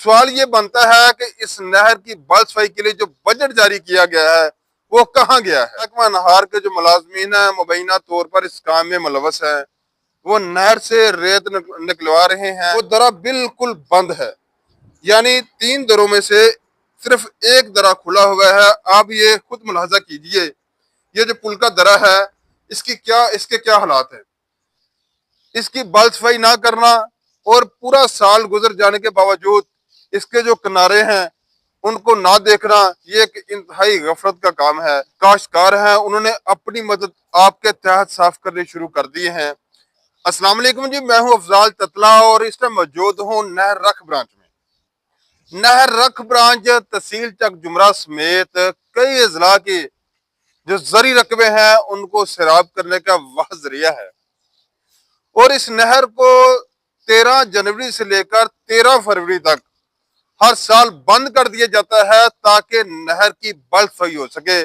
सवाल ये बनता है कि इस नहर की बहाल सफाई के लिए जो बजट जारी किया गया है वो कहाँ गया है। महकमा नहार के जो मुलाजमीन है मुबैना तौर पर इस काम में मुलवस है, वो नहर से रेत निकलवा रहे हैं। वो दरा बिल्कुल बंद है, यानी 3 दरों में से सिर्फ एक दरा खुला हुआ है। आप ये खुद मुलाजा कीजिए, ये जो पुल का दरा है इसके क्या हालात है। इसकी बहाल सफाई ना करना और पूरा साल गुजर जाने के बावजूद इसके जो किनारे हैं उनको ना देखना, ये एक इंतहाई गफलत का काम है। काश्तकार हैं, उन्होंने अपनी मदद आपके तहत साफ करनी शुरू कर दी है। अस्सलाम वालेकुम जी, मैं हूं अफजाल ततला और इस टाइम मौजूद हूं नहर रख ब्रांच में। नहर रख ब्रांच तहसील चक जुमरा समेत कई अजला के जो जरी रकबे हैं उनको सैराब करने का वाह जरिया है। और इस नहर को 13 जनवरी से लेकर 13 फरवरी तक हर साल बंद कर दिया जाता है ताकि नहर की बहाल सफाई हो सके।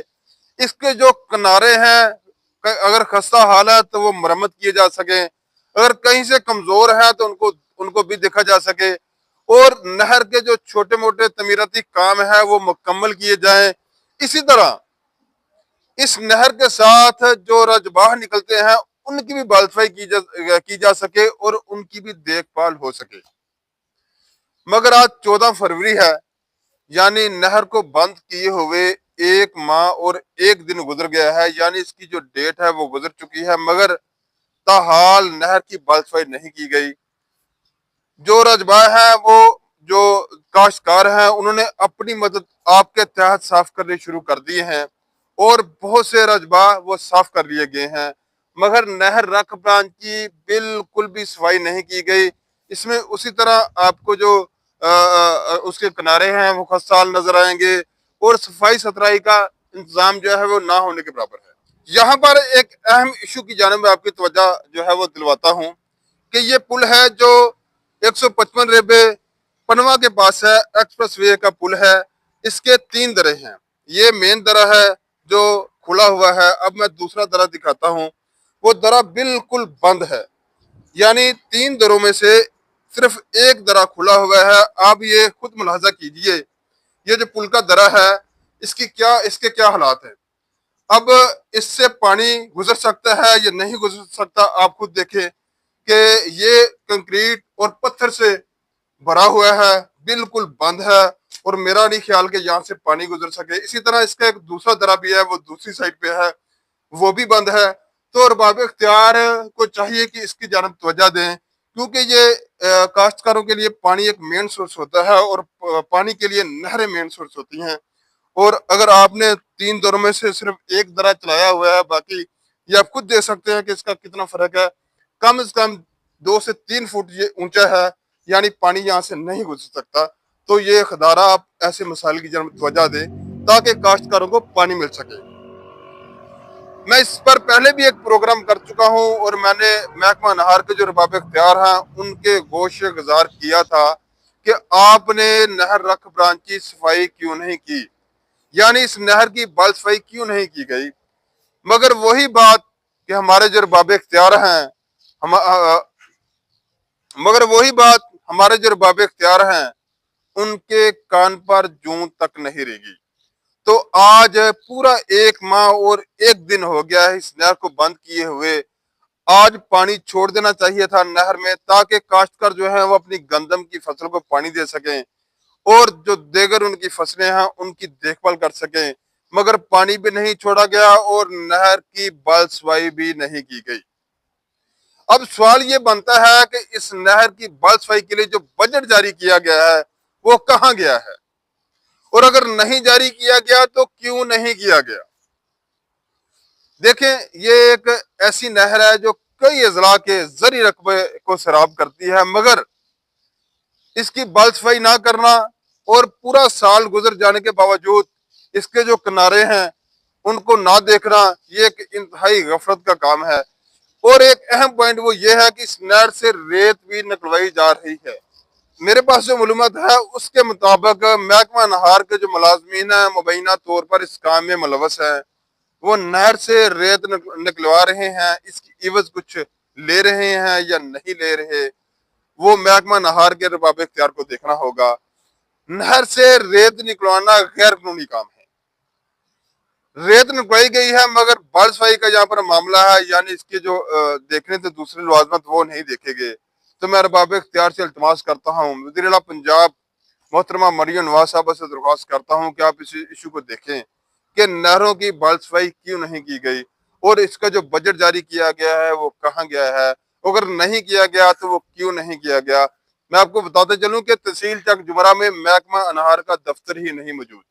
इसके जो किनारे हैं अगर खस्ता हाल है तो वो मरम्मत किए जा सके, अगर कहीं से कमजोर है तो उनको भी देखा जा सके, और नहर के जो छोटे मोटे तमीराती काम है वो मुकम्मल किए जाएं। इसी तरह इस नहर के साथ जो रजबाह निकलते हैं उनकी भी बहाल सफाई की जा सके और उनकी भी देखभाल हो सके। मगर आज 14 फरवरी है, यानी नहर को बंद किए हुए 1 माह और 1 दिन गुजर गया है, यानी इसकी जो डेट है वो गुजर चुकी है, मगर ताहाल नहर की बहाल सफाई नहीं की गई। जो रजबा है वो जो काश्तकार हैं उन्होंने अपनी मदद आपके तहत साफ करने शुरू कर दिए हैं और बहुत से रजबा वो साफ कर लिए गए हैं, मगर नहर रख ब्रांच की बिल्कुल भी सफाई नहीं की गई। इसमें उसी तरह आपको जो उसके किनारे हैं वो खस्ताल नजर आएंगे और सफाई सुथराई का इंतजाम जो है वो ना होने के बराबर है। यहाँ पर एक अहम इशू की जानिब में आपकी तवज्जो जो है वो दिलवाता हूँ कि ये पुल है जो 155 रेबे पनवा के पास है, एक्सप्रेस वे का पुल है। इसके 3 दरे हैं, ये मेन दरा है जो खुला हुआ है। अब मैं दूसरा दरा दिखाता हूँ, वो दरा बिल्कुल बंद है, यानी 3 दरों में से सिर्फ एक दरा खुला हुआ है। आप ये खुद मुलाजा कीजिए, ये जो पुल का दरा है इसके क्या हालात है। अब इससे पानी गुजर सकता है या नहीं गुजर सकता, आप खुद देखें कि ये कंक्रीट और पत्थर से भरा हुआ है, बिल्कुल बंद है और मेरा नहीं ख्याल कि यहाँ से पानी गुजर सके। इसी तरह इसका एक दूसरा दरा भी है, वो दूसरी साइड पे है, वो भी बंद है। तो अरबाब इख्तियार को चाहिए कि इसकी जानब तवज्जो दें, क्योंकि ये काश्तकारों के लिए पानी एक मेन सोर्स होता है और पानी के लिए नहरें मेन सोर्स होती हैं। और अगर आपने 3 दरों में से सिर्फ एक दरा चलाया हुआ है, बाकी ये आप खुद देख सकते हैं कि इसका कितना फर्क है। कम से कम 2 से 3 फुट ये ऊंचा है, यानी पानी यहाँ से नहीं गुजर सकता। तो ये खदारा आप ऐसे मसाइल की जानब तवज्जो दें ताकि काश्तकारों को पानी मिल सके। मैं इस पर पहले भी एक प्रोग्राम कर चुका हूं और मैंने महकमा नहार के जो अरबाब इख्तियार हैं उनके गोशे गुजार किया था कि आपने नहर रख ब्रांच की सफाई क्यों नहीं की, यानी इस नहर की बहाल सफाई क्यों नहीं की गई। मगर वही बात कि हमारे जो अरबाब इख्तियार हैं हम मगर वही बात हमारे जो अरबाब इख्तियार हैं उनके कान पर जूं तक नहीं रेगी। तो आज पूरा 1 माह और 1 दिन हो गया है इस नहर को बंद किए हुए। आज पानी छोड़ देना चाहिए था नहर में ताकि काश्तकार जो है वो अपनी गंदम की फसल को पानी दे सकें और जो देगर उनकी फसलें हैं उनकी देखभाल कर सकें, मगर पानी भी नहीं छोड़ा गया और नहर की बहाल सफाई भी नहीं की गई। अब सवाल ये बनता है कि इस नहर की बहाल सफाई के लिए जो बजट जारी किया गया है वो कहाँ गया है, और अगर नहीं जारी किया गया तो क्यों नहीं किया गया। देखें, ये एक ऐसी नहर है जो कई अजला के जरी रकबे को सैराब करती है, मगर इसकी बहाल सफाई ना करना और पूरा साल गुजर जाने के बावजूद इसके जो किनारे हैं उनको ना देखना, ये एक इंतहाई गफलत का काम है। और एक अहम पॉइंट वो ये है कि इस नहर से रेत भी निकलवाई जा रही है। मेरे पास जो मालूमात है उसके मुताबिक महकमा नहार के जो मुलाजमीन है मुबैना तौर पर इस काम में मुलवस है, वो नहर से रेत निकलवा रहे हैं। इसकी इवज कुछ ले रहे हैं या नहीं ले रहे, वो महकमा नहार के अरबाब इख्तियार को देखना होगा। नहर से रेत निकलवाना गैर कानूनी काम है। रेत निकलवाई गई है मगर बाल सफाई का यहाँ पर मामला है, यानी इसके जो देखने थे दूसरे लवाजमत वो नहीं देखे गए। तो मैं अरबाब इख्तियार से इल्तमास करता हूँ, वज़ीर आला पंजाब मोहतरमा मरियम नवाज साहब से दरख्वास्त करता हूँ कि आप इस इशू को देखें कि नहरों की बाल सफाई क्यों नहीं की गई और इसका जो बजट जारी किया गया है वो कहाँ गया है, अगर नहीं किया गया तो वो क्यों नहीं किया गया। मैं आपको बताते चलूं कि तहसील चक जुमरा में महकमा अनहार का दफ्तर ही नहीं मौजूद।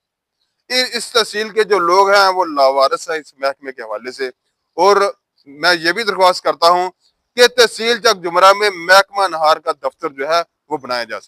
इस तहसील के जो लोग हैं वो लावारिस है इस महकमे के हवाले से। और मैं ये भी दरख्वास्त करता हूँ कि तहसील चक जुमरा में महकमा अनहार का दफ्तर जो है वो बनाया जा सके।